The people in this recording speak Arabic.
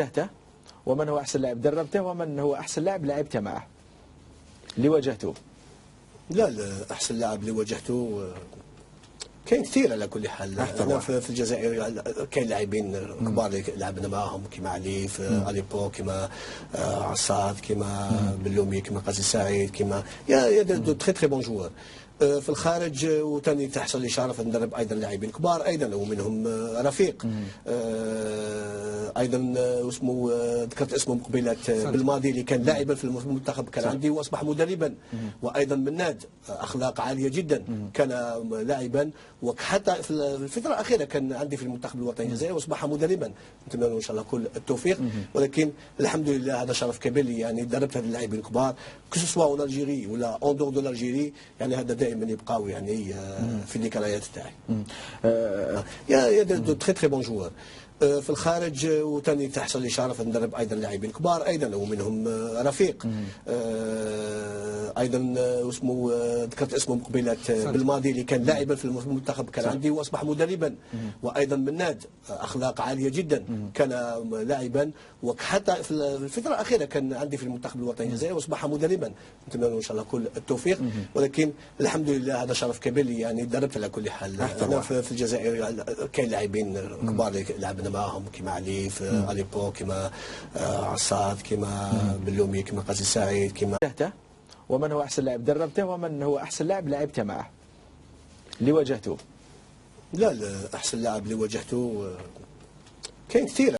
واجهته، ومن هو أحسن لاعب دربته، ومن هو أحسن لاعب لعبته معه اللي واجهته؟ لا أحسن لاعب اللي واجهته كاين كثير على كل حال. أنا في الجزائر كاين لاعبين كبار اللي لعبنا معاهم كيما علي في اليبو، كيما عصاد، كيما بلومي، كيما قاسي سعيد، كيما يا دو تري تري بون جوار. في الخارج وثاني تحصل لي شرف ندرب ايضا لاعبين كبار ايضا، ومنهم رفيق ايضا اسمه ذكرت اسمه قبيله بالماضي اللي كان لاعبا في المنتخب كان عندي واصبح مدربا، وايضا مناد اخلاق عاليه جدا كان لاعبا، وحتى في الفتره الاخيره كان عندي في المنتخب الوطني الجزائري واصبح مدربا. نتمنى له ان شاء الله كل التوفيق، ولكن الحمد لله هذا شرف كبير لي، يعني دربت هذه اللاعبين الكبار كسوا اون الجيري ولا اون دور دو الجيري، يعني هذا دائما يبقاو يعني في الذكريات تاعي. يا دو تري تري بون جوار. في الخارج وثاني تحصل لي شرف ندرب ايضا لاعبين كبار ايضا، ومنهم رفيق ايضا اسمه ذكرت اسمه قبيله بالماضي اللي كان لاعبا في المنتخب كان عندي واصبح مدربا، وايضا مناد اخلاق عاليه جدا كان لاعبا، وحتى في الفتره الاخيره كان عندي في المنتخب الوطني الجزائري واصبح مدربا. نتمنى له ان شاء الله كل التوفيق، ولكن الحمد لله هذا شرف كبير لي، يعني دربت على كل حال. انا في الجزائر كاين لاعبين كبار اللي لعبنا معاهم كيما علي في اليبو، كيما عصاد، كيما بلومي، كيما قاسي سعيد، كيما ومن هو أحسن لاعب دربته، ومن هو أحسن لاعب لعبته معه اللي واجهته؟ لا أحسن لاعب اللي واجهته كاين كثير.